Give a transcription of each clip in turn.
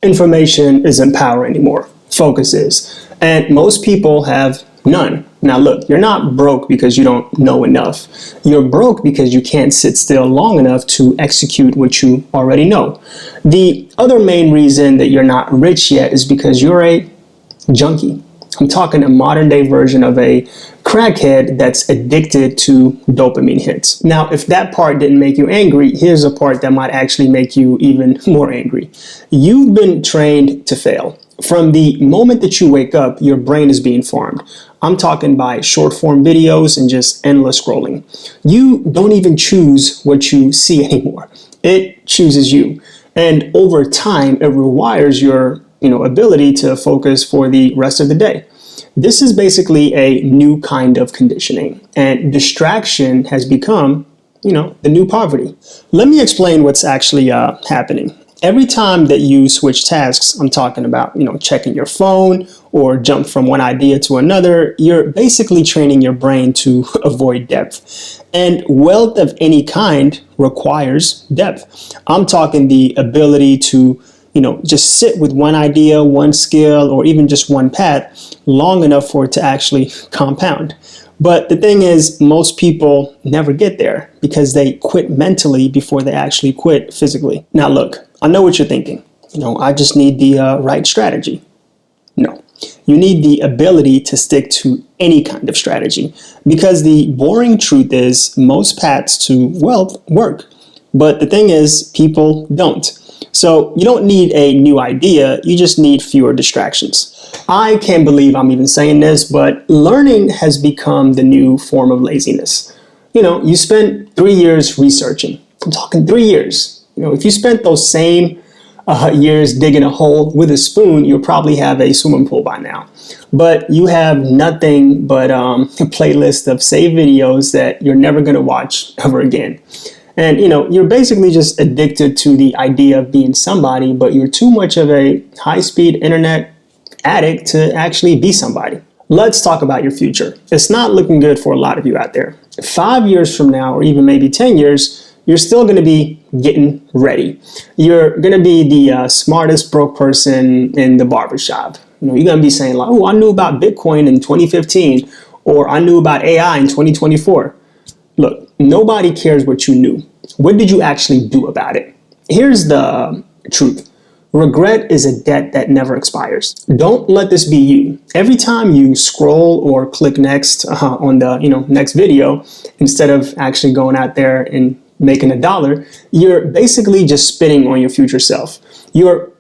Information isn't power anymore. Focus is. And most people have none. Now, look, you're not broke because you don't know enough. You're broke because you can't sit still long enough to execute what you already know. The other main reason that you're not rich yet is because you're a junkie. I'm talking a modern day version of a crackhead that's addicted to dopamine hits. Now, if that part didn't make you angry, here's a part that might actually make you even more angry. You've been trained to fail. From the moment that you wake up, your brain is being formed. I'm talking by short form videos and just endless scrolling. You don't even choose what you see anymore. It chooses you. And over time, it rewires your ability to focus for the rest of the day. This is basically a new kind of conditioning, and distraction has become, the new poverty. Let me explain what's actually happening. Every time that you switch tasks, I'm talking about, checking your phone or jump from one idea to another, you're basically training your brain to avoid depth. And wealth of any kind requires depth. I'm talking the ability to just sit with one idea, one skill, or even just one path long enough for it to actually compound. But the thing is, most people never get there because they quit mentally before they actually quit physically. Now, look, I know what you're thinking. I just need the right strategy. No, you need the ability to stick to any kind of strategy, because the boring truth is most paths to wealth work. But the thing is, people don't. So you don't need a new idea, you just need fewer distractions. I can't believe I'm even saying this, but learning has become the new form of laziness. You spent 3 years researching. I'm talking 3 years. If you spent those same years digging a hole with a spoon, you'll probably have a swimming pool by now. But you have nothing but a playlist of saved videos that you're never going to watch ever again. And, you're basically just addicted to the idea of being somebody, but you're too much of a high-speed internet addict to actually be somebody. Let's talk about your future. It's not looking good for a lot of you out there. 5 years from now, or even maybe 10 years, you're still going to be getting ready. You're going to be the smartest broke person in the barbershop. You're going to be saying like, oh, I knew about Bitcoin in 2015, or I knew about AI in 2024. Look, nobody cares what you knew. What did you actually do about it? Here's the truth. Regret is a debt that never expires. Don't let this be you. Every time you scroll or click next on the next video, instead of actually going out there and making $1, you're basically just spitting on your future self. You're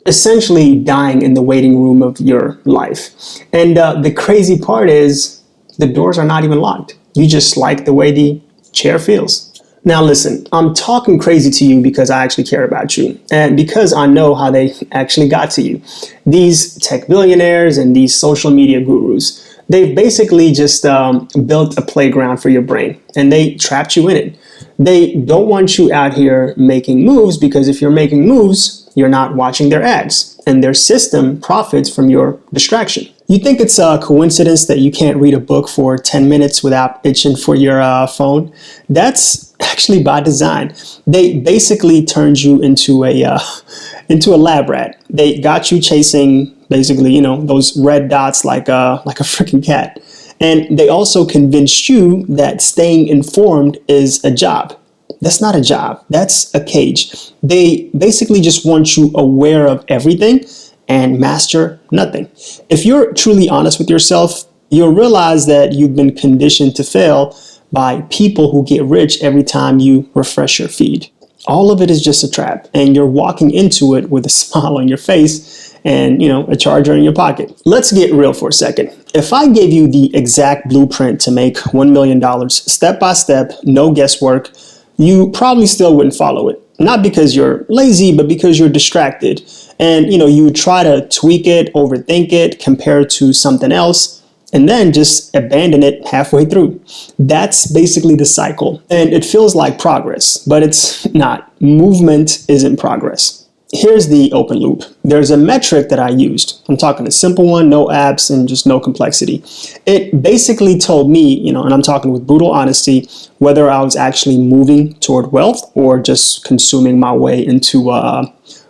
essentially dying in the waiting room of your life. And the crazy part is the doors are not even locked. You just like the way the chair feels. Now listen, I'm talking crazy to you because I actually care about you and because I know how they actually got to you. These tech billionaires and these social media gurus, they've basically just built a playground for your brain and they trapped you in it. They don't want you out here making moves because if you're making moves, you're not watching their ads and their system profits from your distraction. You think it's a coincidence that you can't read a book for 10 minutes without itching for your phone? That's actually by design. They basically turned you into a lab rat. They got you chasing basically, those red dots like a freaking cat. And they also convinced you that staying informed is a job. That's not a job. That's a cage. They basically just want you aware of everything and master nothing. If you're truly honest with yourself, you'll realize that you've been conditioned to fail by people who get rich every time you refresh your feed. All of it is just a trap, and you're walking into it with a smile on your face and, a charger in your pocket. Let's get real for a second. If I gave you the exact blueprint to make $1 million step by step, no guesswork, you probably still wouldn't follow it. Not because you're lazy, but because you're distracted. And, you try to tweak it, overthink it, compare it to something else, and then just abandon it halfway through. That's basically the cycle. And it feels like progress, but it's not. Movement isn't progress. Here's the open loop. There's a metric that I used. I'm talking a simple one, no apps and just no complexity. It basically told me, and I'm talking with brutal honesty, whether I was actually moving toward wealth or just consuming my way into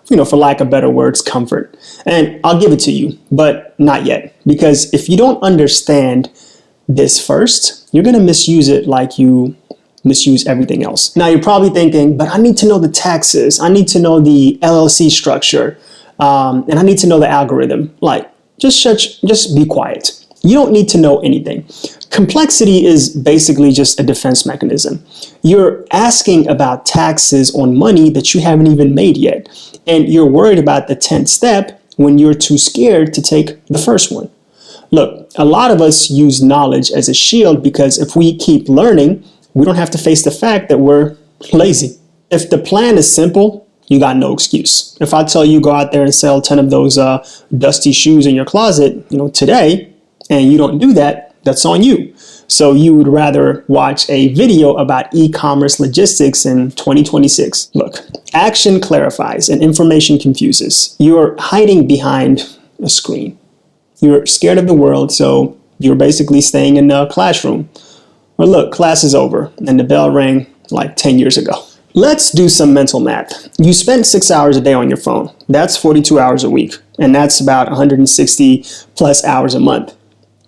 for lack of better words, comfort. And I'll give it to you, but not yet. Because if you don't understand this first, you're going to misuse it like you misuse everything else. Now, you're probably thinking, but I need to know the taxes. I need to know the LLC structure. And I need to know the algorithm. Like, just be quiet. You don't need to know anything. Complexity is basically just a defense mechanism. You're asking about taxes on money that you haven't even made yet. And you're worried about the 10th step when you're too scared to take the first one. Look, a lot of us use knowledge as a shield because if we keep learning, we don't have to face the fact that we're lazy. If the plan is simple, you got no excuse. If I tell you go out there and sell 10 of those dusty shoes in your closet, today, and you don't do that, that's on you. So you would rather watch a video about e-commerce logistics in 2026. Look, action clarifies and information confuses. You're hiding behind a screen. You're scared of the world, so you're basically staying in the classroom. Or look, class is over and the bell rang like 10 years ago. Let's do some mental math. You spend 6 hours a day on your phone. That's 42 hours a week, and that's about 160 plus hours a month.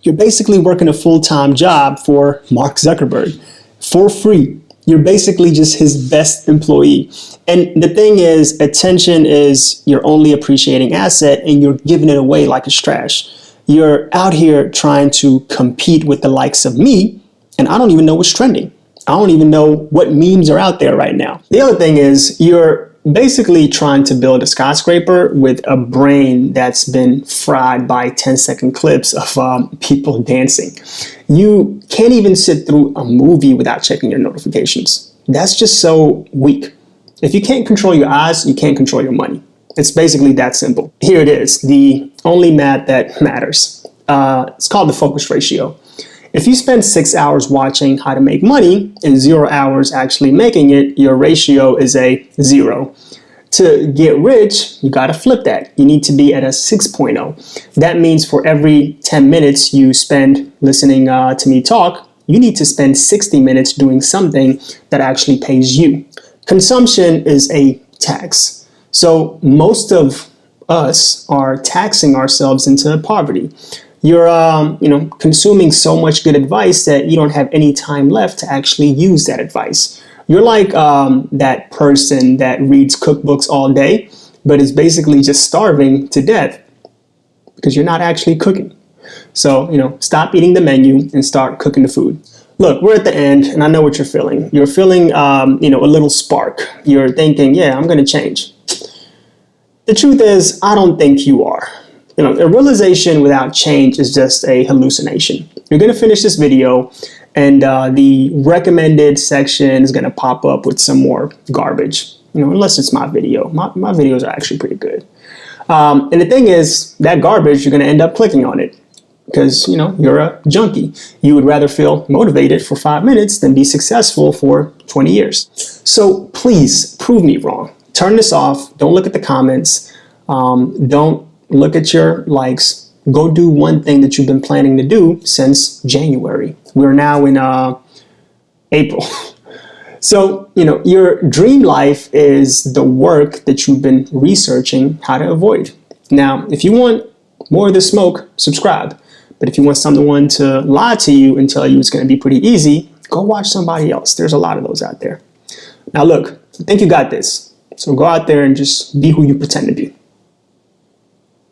You're basically working a full-time job for Mark Zuckerberg for free. You're basically just his best employee. And the thing is, attention is your only appreciating asset, and you're giving it away like it's trash. You're out here trying to compete with the likes of me, and I don't even know what's trending. I don't even know what memes are out there right now. The other thing is, you're basically trying to build a skyscraper with a brain that's been fried by 10-second clips of people dancing. You can't even sit through a movie without checking your notifications. That's just so weak. If you can't control your eyes, you can't control your money. It's basically that simple. Here it is, the only math that matters. It's called the focus ratio. If you spend 6 hours watching how to make money and 0 hours actually making it, your ratio is a 0. To get rich, you got to flip that. You need to be at a 6.0. That means for every 10 minutes you spend listening to me talk, you need to spend 60 minutes doing something that actually pays you. Consumption is a tax. So most of us are taxing ourselves into poverty. You're, consuming so much good advice that you don't have any time left to actually use that advice. You're like that person that reads cookbooks all day, but is basically just starving to death because you're not actually cooking. So, stop eating the menu and start cooking the food. Look, we're at the end, and I know what you're feeling. You're feeling, a little spark. You're thinking, yeah, I'm going to change. The truth is, I don't think you are. A realization without change is just a hallucination. You're going to finish this video and the recommended section is going to pop up with some more garbage, unless it's my video. My videos are actually pretty good. And the thing is, that garbage, you're going to end up clicking on it because, you're a junkie. You would rather feel motivated for 5 minutes than be successful for 20 years. So please prove me wrong. Turn this off. Don't look at the comments. Don't look at your likes. Go do one thing that you've been planning to do since January. We're now in April. So, your dream life is the work that you've been researching how to avoid. Now, if you want more of the smoke, subscribe. But if you want someone to lie to you and tell you it's going to be pretty easy, go watch somebody else. There's a lot of those out there. Now, look, I think you got this. So go out there and just be who you pretend to be.